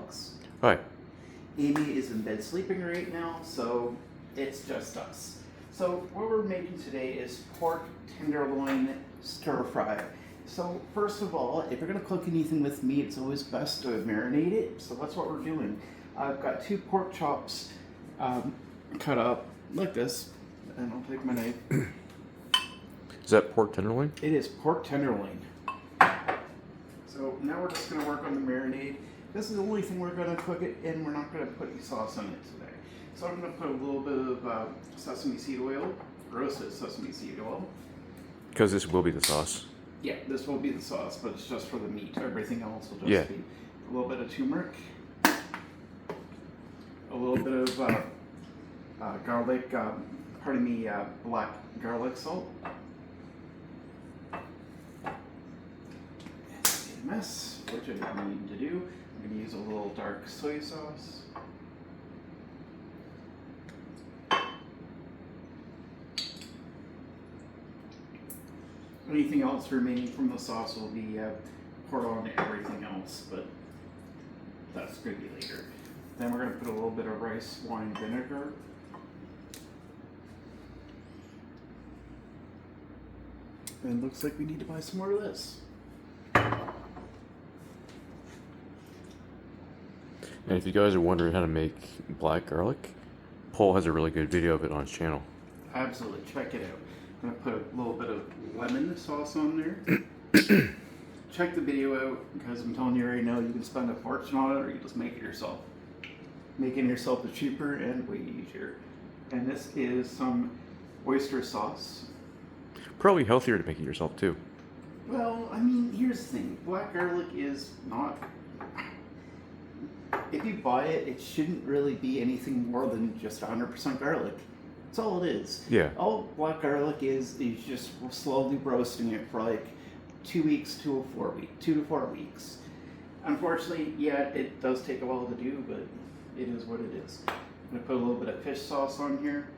dogs. Hi. Amy is in bed sleeping right now, so it's just us. So what we're making today is pork tenderloin stir fry. So first of all, if you're going to cook anything with meat, it's always best to marinate it. So that's what we're doing. I've got 2 pork chops cut up like this, and I'll take my knife. Is that pork tenderloin? It is pork tenderloin. So now we're just going to work on the marinade. This is the only thing we're going to cook it in. We're not going to put any sauce on it today. So I'm going to put a little bit of sesame seed oil, roasted sesame seed oil. Because this will be the sauce. Yeah, this will be the sauce, but it's just for the meat. Everything else will just Yeah. be a little bit of turmeric, a little bit of garlic, black garlic salt. It's a mess, which I didn't need to do. I'm going to use a little dark soy sauce. Anything else remaining from the sauce will be poured on everything else, but that's going to be later. Then we're going to put a little bit of rice wine vinegar. And it looks like we need to buy some more of this. And if you guys are wondering how to make black garlic, Poul has a really good video of it on his channel. Absolutely, check it out. I'm going to put a little bit of lemon sauce on there. Check the video out, because I'm telling you right now, you can spend a fortune on it, or you just make it yourself. Making it yourself is cheaper and way easier. And this is some oyster sauce. Probably healthier to make it yourself too. Well, I mean, here's the thing. Black garlic is not... If you buy it, it shouldn't really be anything more than just 100% garlic. That's all it is. Yeah. All black garlic is just slowly roasting it for like 2 weeks to 2 to 4 weeks. Unfortunately, yeah, it does take a while to do, but it is what it is. I'm going to put a little bit of fish sauce on here.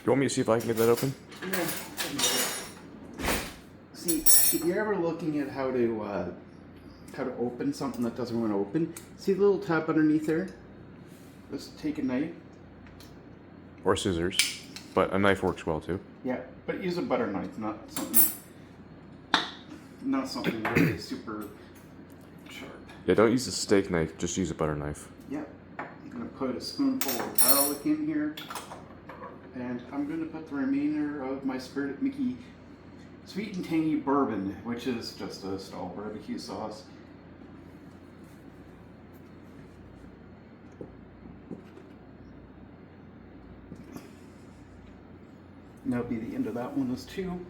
You want me to see if I can get that open? Yeah. See, if you're ever looking at how to open something that doesn't want to open, see the little tab underneath there? Just take a knife. Or scissors. But a knife works well too. Yeah, but use a butter knife, not something really super sharp. Yeah, don't use a steak knife, just use a butter knife. Yeah. I'm going to put a spoonful of garlic in here. And I'm going to put the remainder of my Spirit Mickey sweet and tangy bourbon, which is just a style barbecue sauce. And that'll be the end of that one as too.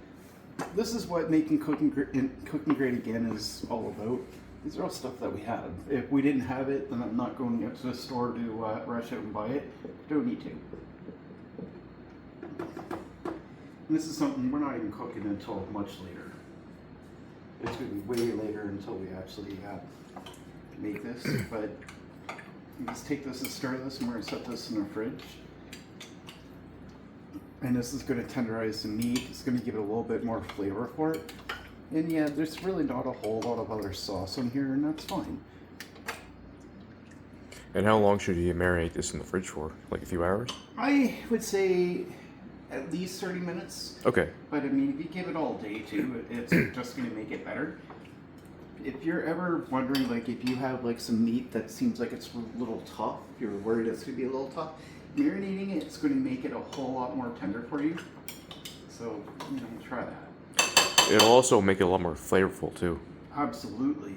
This is what making cooking great again is all about. These are all stuff that we have. If we didn't have it, then I'm not going out to the store to rush out and buy it. Don't need to. And this is something we're not even cooking until much later. It's going to be way later until we actually make this. But let's take this and stir this, and we're going to set this in the fridge. And this is going to tenderize the meat. It's going to give it a little bit more flavor for it. And yeah, there's really not a whole lot of other sauce on here, and that's fine. And how long should you marinate this in the fridge for? Like a few hours? I would say at least 30 minutes. Okay. But I mean, if you give it all day too, it's just going to make it better. If you're ever wondering, like, if you have like some meat that seems like it's a little tough, if you're worried it's going to be a little tough, marinating it's going to make it a whole lot more tender for you. So, you know, try that. It'll also make it a lot more flavorful too. Absolutely.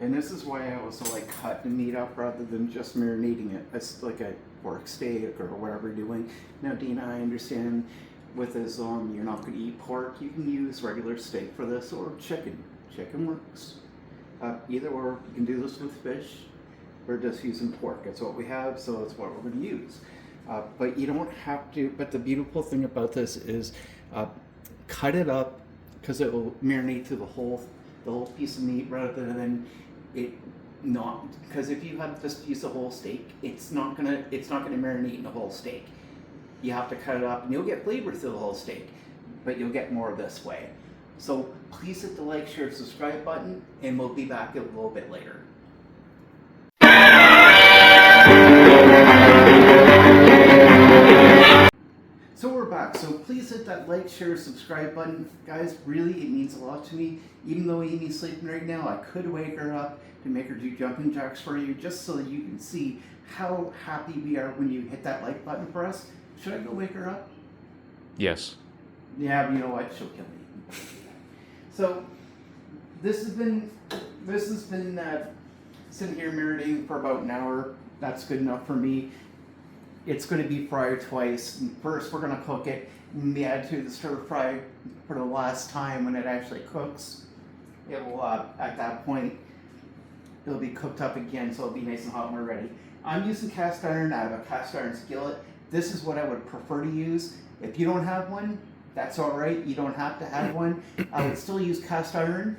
And this is why I also like cut the meat up rather than just marinating it. It's like a pork steak or whatever you're doing. Now, Dina, I understand with this you're not going to eat pork. You can use regular steak for this or chicken. Chicken works. Either or, you can do this with fish. We're just using pork. That's what we have, so that's what we're going to use. But you don't have to. But the beautiful thing about this is cut it up because it will marinate through the whole piece of meat rather than it not, because if you have just use a whole steak, it's not gonna marinate in a whole steak. You have to cut it up, and you'll get flavor through the whole steak, but you'll get more this way. So please hit the like, share, subscribe button, and we'll be back a little bit later. So we're back. So please hit that like, share, subscribe button. Guys, really, it means a lot to me. Even though Amy's sleeping right now, I could wake her up to make her do jumping jacks for you, just so that you can see how happy we are when you hit that like button for us. Should I go wake her up? Yes. Yeah, but you know what? She'll kill me. So this has been sitting here marinating for about an hour. That's good enough for me. It's going to be fried twice. First, we're going to cook it, and we add to the stir fry for the last time when it actually cooks. It'll at that point it'll be cooked up again, so it'll be nice and hot when we're ready. I'm using cast iron. I have a cast iron skillet. This is what I would prefer to use. If you don't have one, that's all right. You don't have to have one. I would still use cast iron,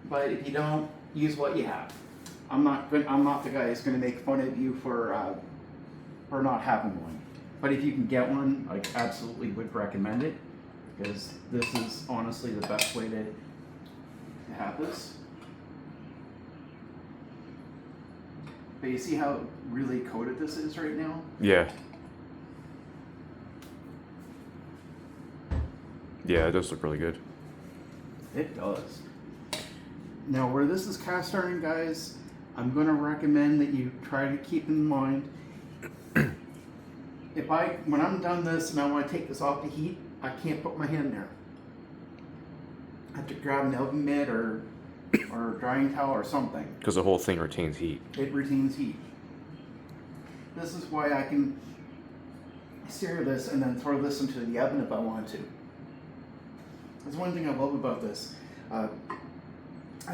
but if you don't, use what you have. I'm not the guy who's going to make fun of you for not having one. But if you can get one, I absolutely would recommend it, because this is honestly the best way to have this. But you see how really coated this is right now? Yeah. Yeah, it does look really good. It does. Now, where this is cast iron, guys, I'm going to recommend that you try to keep in mind, when I'm done this and I want to take this off the heat, I can't put my hand there. I have to grab an oven mitt or a drying towel or something. Because the whole thing retains heat. It retains heat. This is why I can sear this and then throw this into the oven if I want to. That's one thing I love about this. I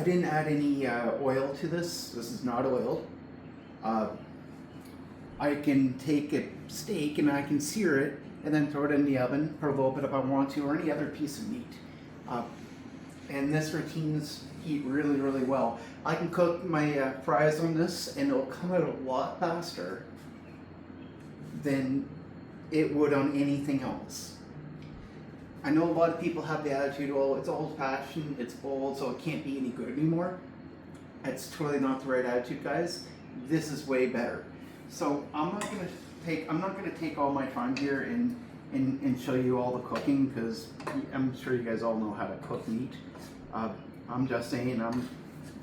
didn't add any oil to this. This is not oiled. I can take a steak and I can sear it and then throw it in the oven for a little bit if I want to, or any other piece of meat. And this retains heat really, really well. I can cook my fries on this and it'll come out a lot faster than it would on anything else. I know a lot of people have the attitude, oh, it's old-fashioned, it's old, so it can't be any good anymore. That's totally not the right attitude, guys. This is way better. So I'm not gonna take all my time here and show you all the cooking, because I'm sure you guys all know how to cook meat. I'm just saying,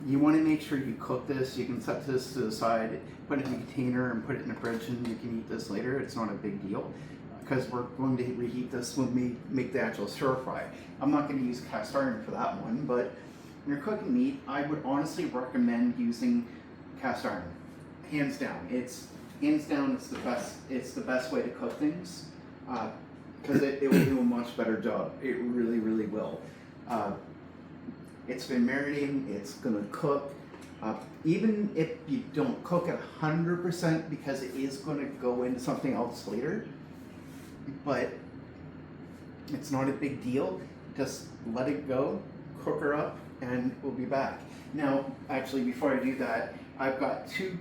you want to make sure you cook this. You can set this to the side, put it in a container, and put it in the fridge, and you can eat this later. It's not a big deal, because we're going to reheat this when we make the actual stir fry. I'm not going to use cast iron for that one, but when you're cooking meat, I would honestly recommend using cast iron. Hands down, it's the best. It's the best way to cook things, because it will do a much better job. It really, really will. It's been marinating. It's gonna cook. Even if you don't cook it 100%, because it is gonna go into something else later. But it's not a big deal. Just let it go, cook her up, and we'll be back. Now, actually, before I do that, I've got two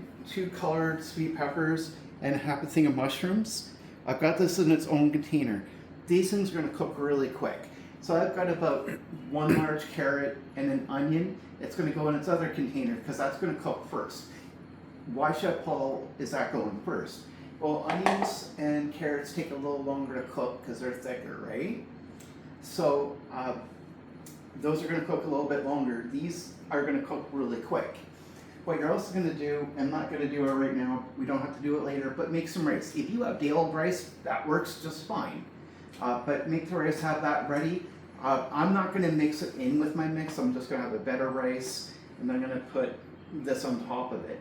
colored sweet peppers and half a thing of mushrooms. I've got this in its own container. These things are going to cook really quick. So I've got about one large carrot and an onion. It's going to go in its other container, because that's going to cook first. Why, Chef Paul, is that going first? Well, onions and carrots take a little longer to cook because they're thicker, right? So those are going to cook a little bit longer. These are going to cook really quick. What you're also going to do, I'm not going to do it right now, we don't have to do it later, but make some rice. If you have day-old rice, that works just fine. But make the rice, have that ready. I'm not going to mix it in with my mix. I'm just going to have a better rice, and I'm going to put this on top of it.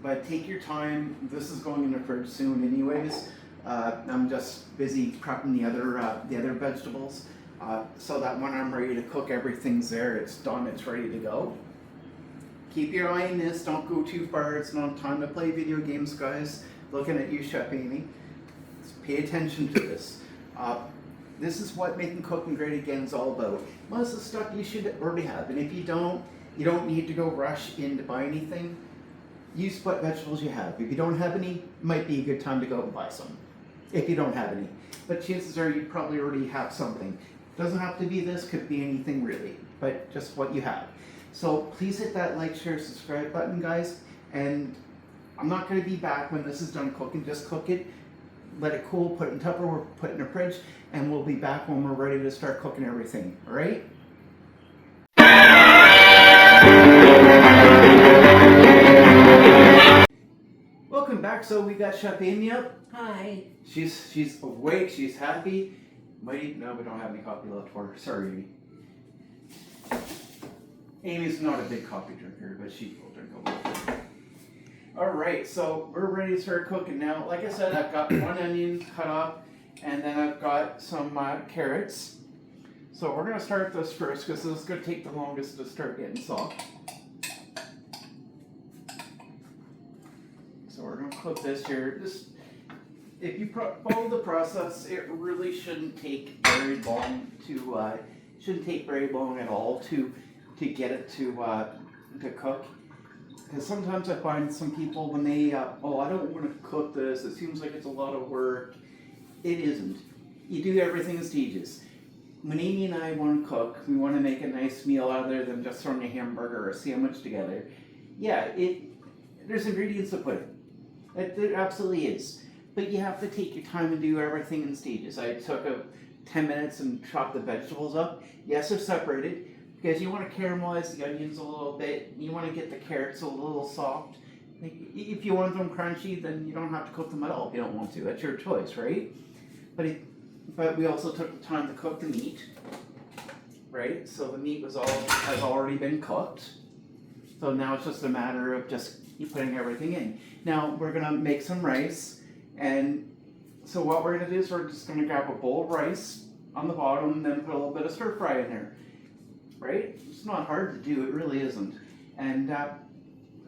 But take your time. This is going in the fridge soon anyways. I'm just busy prepping the other vegetables, so that when I'm ready to cook, everything's there. It's done. It's ready to go. Keep your eye on this. Don't go too far. It's not time to play video games, guys. Looking at you, Chef Amy. Just pay attention to this. This is what making cooking great again is all about. Most of the stuff you should already have, and if you don't, You don't need to go rush in to buy anything. Use what vegetables you have. If you don't have any, it might be a good time to go and buy some. If you don't have any. But chances are you probably already have something. Doesn't have to be this, could be anything really, but just what you have. So please hit that like, share, subscribe button, guys. And I'm not going to be back when this is done cooking. Just cook it, let it cool, put it in Tupperware, put it in the fridge, and we'll be back when we're ready to start cooking everything. All right? Welcome back. So we got Chef Amy up. Hi. She's awake. She's happy. No, we don't have any coffee left for her. Sorry, Amy. Amy's not a big coffee drinker, but she will drink a little bit. All right, so we're ready to start cooking now. Like I said, I've got one onion cut up, and then I've got some carrots. So we're gonna start this first because this is gonna take the longest to start getting soft. So we're gonna cook this here. If you follow the process, it really shouldn't take very long at all to get it to cook. Because sometimes I find some people when they I don't want to cook this. It seems like it's a lot of work. It isn't. You do everything in stages. When Amy and I want to cook, we want to make a nice meal other than just throwing a hamburger or a sandwich together. Yeah, there's ingredients to put in. There absolutely is. But you have to take your time and do everything in stages. I took 10 minutes and chopped the vegetables up. Yes, they're separated because you want to caramelize the onions a little bit. You want to get the carrots a little soft. If you want them crunchy, then you don't have to cook them at all if you don't want to. That's your choice, right? But we also took the time to cook the meat, right? So the meat has already been cooked. So now it's just a matter of just putting everything in. Now we're gonna make some rice. And so what we're going to do is we're just going to grab a bowl of rice on the bottom and then put a little bit of stir fry in there. Right? It's not hard to do, it really isn't. And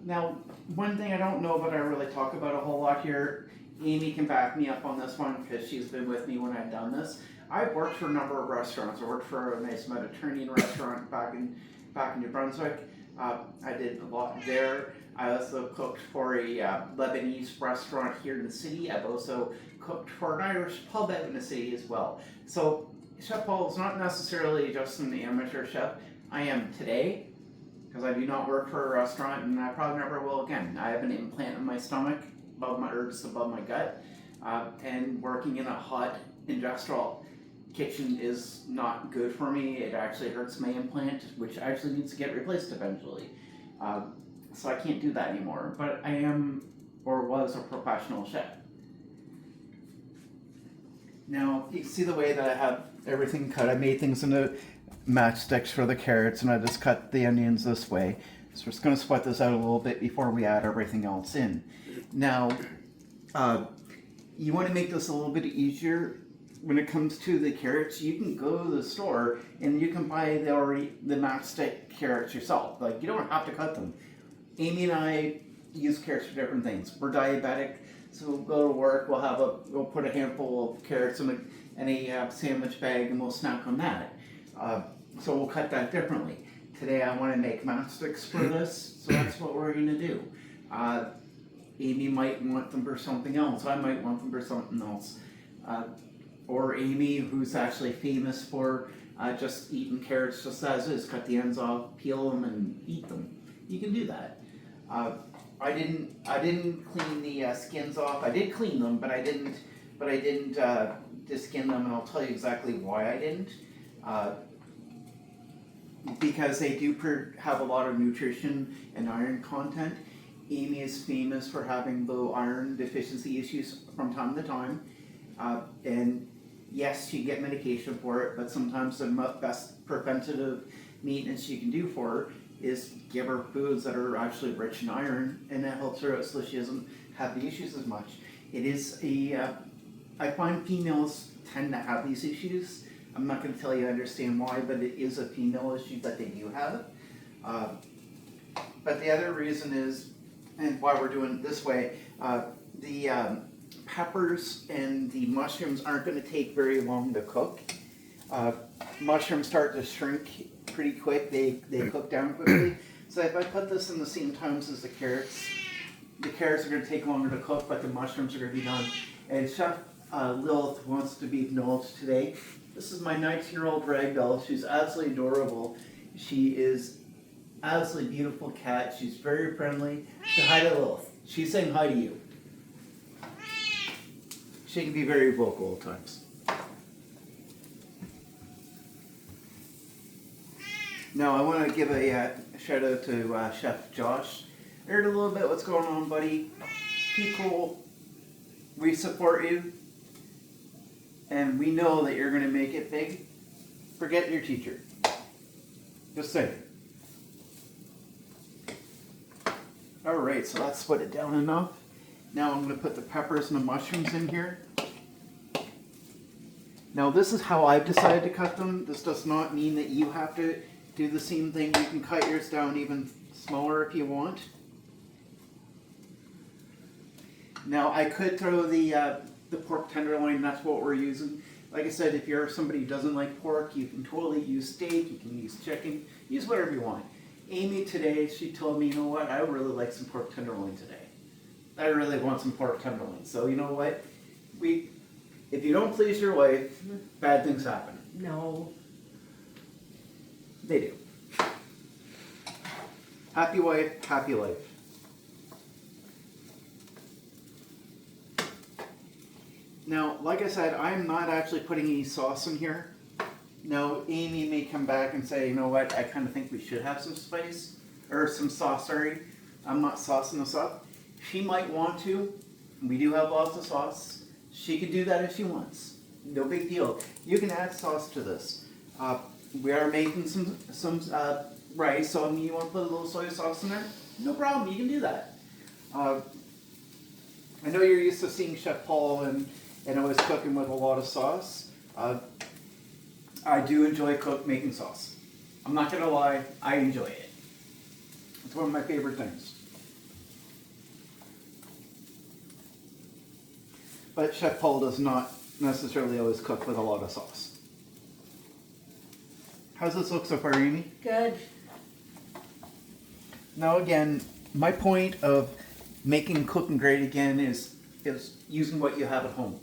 now, one thing I don't know but I really talk about a whole lot here, Amy can back me up on this one because she's been with me when I've done this. I've worked for a number of restaurants. I worked for a nice Mediterranean restaurant back in New Brunswick. I did a lot there. I also cooked for a Lebanese restaurant here in the city. I've also cooked for an Irish pub out in the city as well. So Chef Paul is not necessarily just an amateur chef. I am today because I do not work for a restaurant and I probably never will again. I have an implant in my stomach, above my gut, and working in a hot industrial kitchen is not good for me. It actually hurts my implant, which actually needs to get replaced eventually. So I can't do that anymore, but I am, or was, a professional chef. Now, you can see the way that I have everything cut. I made things into matchsticks for the carrots, and I just cut the onions this way. So we're just going to sweat this out a little bit before we add everything else in. Now, you want to make this a little bit easier. When it comes to the carrots, you can go to the store and you can buy the matchstick carrots yourself. Like, you don't have to cut them. Amy and I use carrots for different things. We're diabetic, so we'll go to work, we'll put a handful of carrots in a sandwich bag and we'll snack on that. So we'll cut that differently. Today I want to make matchsticks for this, so that's what we're going to do. Amy might want them for something else. I might want them for something else. Or Amy, who's actually famous for just eating carrots just as is, cut the ends off, peel them, and eat them. You can do that. I didn't clean the skins off. I did clean them, but I didn't deskin them, and I'll tell you exactly why I didn't. Because they do have a lot of nutrition and iron content. Amy is famous for having low iron deficiency issues from time to time. And yes, she can get medication for it, but sometimes the best preventative maintenance you can do for her is give her foods that are actually rich in iron, and that helps her out so she doesn't have the issues as much. It is I find females tend to have these issues. I'm not going to tell you I understand why, but it is a female issue that they do have. But the other reason is, and why we're doing it this way, the peppers and the mushrooms aren't going to take very long to cook. Mushrooms start to shrink pretty quick. They cook down quickly. So if I put this in the same times as the carrots are going to take longer to cook, but the mushrooms are going to be done. And Chef Lilith wants to be acknowledged today. This is my 19-year-old ragdoll. She's absolutely adorable. She is absolutely beautiful cat. She's very friendly. Say hi to Lilith. She's saying hi to you. She can be very vocal at times. Now I want to give a shout out to Chef Josh. I heard a little bit what's going on, buddy. Keep cool. We support you. And we know that you're going to make it big. Forget your teacher. Just saying. Alright, so that's put it down enough. Now I'm going to put the peppers and the mushrooms in here. Now this is how I've decided to cut them. This does not mean that you have to do the same thing. You can cut yours down even smaller if you want. Now I could throw the pork tenderloin, that's what we're using. Like I said, if you're somebody who doesn't like pork, you can totally use steak, you can use chicken, use whatever you want. Amy today, she told me, you know what, I would really like some pork tenderloin today. I really want some pork tenderloin. So you know what, if you don't please your wife, bad things happen. No. They do. Happy wife, happy life. Now, like I said, I'm not actually putting any sauce in here. Now, Amy may come back and say, you know what, I kind of think we should have some spice, or some sauce, sorry. I'm not saucing this up. She might want to. We do have lots of sauce. She can do that if she wants. No big deal. You can add sauce to this. We are making some rice, so you want to put a little soy sauce in there? No problem, you can do that. I know you're used to seeing Chef Paul and always cooking with a lot of sauce. I do enjoy making sauce. I'm not gonna lie, I enjoy it. It's one of my favorite things. But Chef Paul does not necessarily always cook with a lot of sauce. How's this look so far, Amy? Good. Now again, my point of making cooking great again is using what you have at home.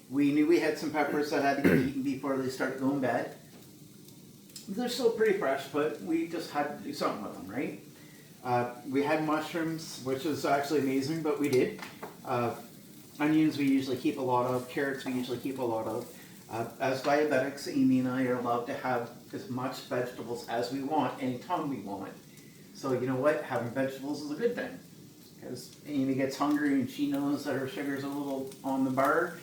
We knew we had some peppers that had to get eaten before they started going bad. They're still pretty fresh, but we just had to do something with them, right? We had mushrooms, which is actually amazing, but we did. Onions we usually keep a lot of. Carrots we usually keep a lot of. As diabetics, Amy and I are allowed to have as much vegetables as we want, anytime we want. So you know what? Having vegetables is a good thing. Because Amy gets hungry and she knows that her sugar's a little on the bar,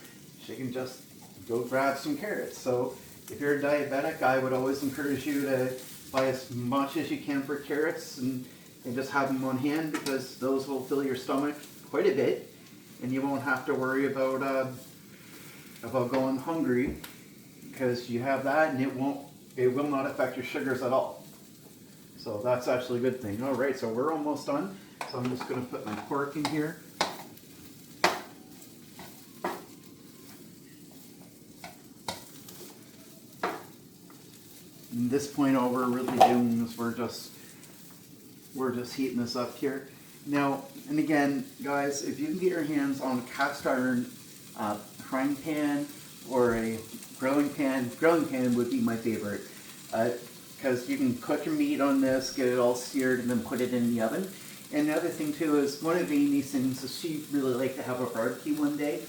she can just go grab some carrots. So if you're a diabetic, I would always encourage you to buy as much as you can for carrots and just have them on hand, because those will fill your stomach quite a bit and you won't have to worry about going hungry, because you have that and it will not affect your sugars at all. So that's actually a good thing. All right, so we're almost done. So I'm just going to put my pork in here. At this point, all we're really doing is we're just heating this up here. Now, and again, guys, if you can get your hands on a cast iron frying pan or a grilling pan would be my favorite, because you can cook your meat on this, get it all seared, and then put it in the oven. And the other thing too is, one of Amy's things is she'd really like to have a barbecue one day.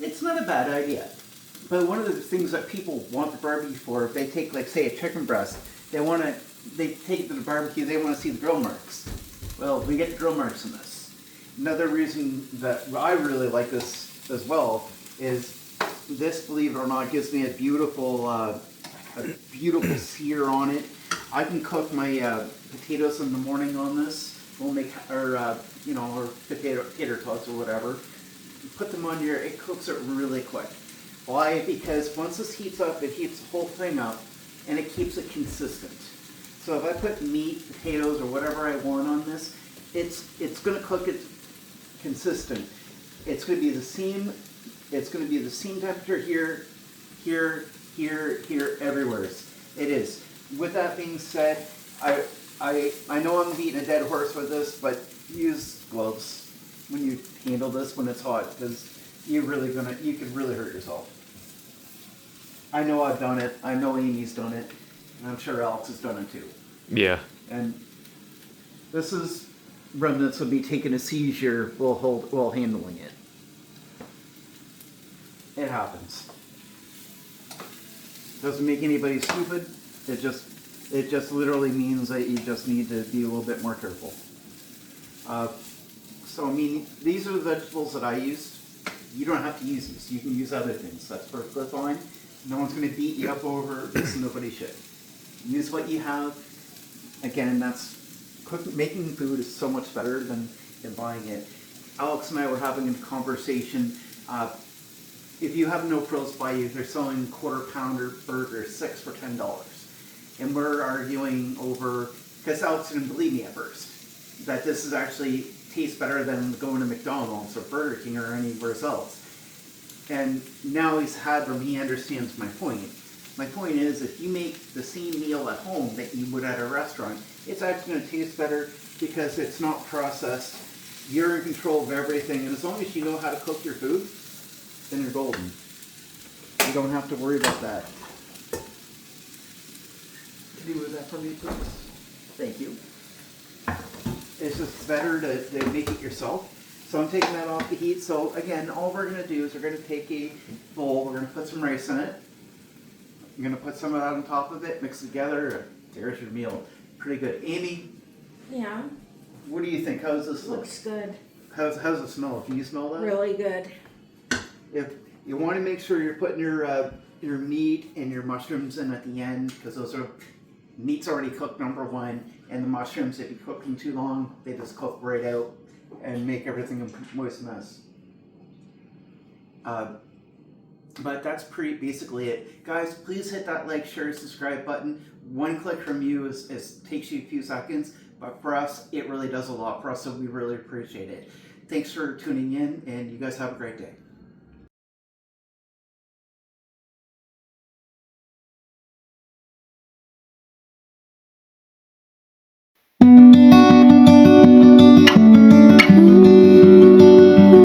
It's not a bad idea. But one of the things that people want the barbecue for, if they take, like, say, a chicken breast, they take it to the barbecue, they want to see the grill marks. Well, we get the grill marks in this. Another reason that I really like this as well is this, believe it or not, gives me a beautiful sear on it. I can cook my potatoes in the morning on this. We'll make our potato tots or whatever. Put them on here. It cooks it really quick. Why? Because once this heats up, it heats the whole thing up, and it keeps it consistent. So if I put meat, potatoes, or whatever I want on this, it's going to cook it consistent. It's going to be the same. It's going to be the same temperature here, here, everywhere. It is. With that being said, I know I'm beating a dead horse with this, but use gloves when you handle this when it's hot, because you could really hurt yourself. I know I've done it. I know Amy's done it, and I'm sure Alex has done it too. Yeah. And this is remnants of me taking a seizure while handling it. It happens. Doesn't make anybody stupid. It just literally means that you just need to be a little bit more careful. So I mean, these are the vegetables that I used. You don't have to use these. You can use other things. That's perfectly fine. No one's going to beat you up over this. Nobody should. Use what you have. Again, making food is so much better than buying it. Alex and I were having a conversation. If you have no frills by you, they're selling quarter pounder burgers, 6 for $10. And we're arguing over, because Alex didn't believe me at first, that this is actually tastes better than going to McDonald's or Burger King or anywhere else. And now he's had them, he understands my point. My point is, if you make the same meal at home that you would at a restaurant, it's actually going to taste better because it's not processed. You're in control of everything, and as long as you know how to cook your food, then you're golden. You don't have to worry about that. Can you move that for me, please? Thank you. It's just better to make it yourself. So I'm taking that off the heat. So again, all we're going to do is we're going to take a bowl, we're going to put some rice in it. I'm going to put some of that on top of it, mix it together. There's your meal. Pretty good. Amy? Yeah. What do you think? How does this look? Looks good. How's it smell? Can you smell that? Really good. If you want to make sure you're putting your meat and your mushrooms in at the end, because those are meat's already cooked, number one, and the mushrooms, if you cook them too long, they just cook right out and make everything a moist mess. But that's basically it. Guys, please hit that like, share, subscribe button. One click from you takes you a few seconds, but for us, it really does a lot for us, so we really appreciate it. Thanks for tuning in, and you guys have a great day.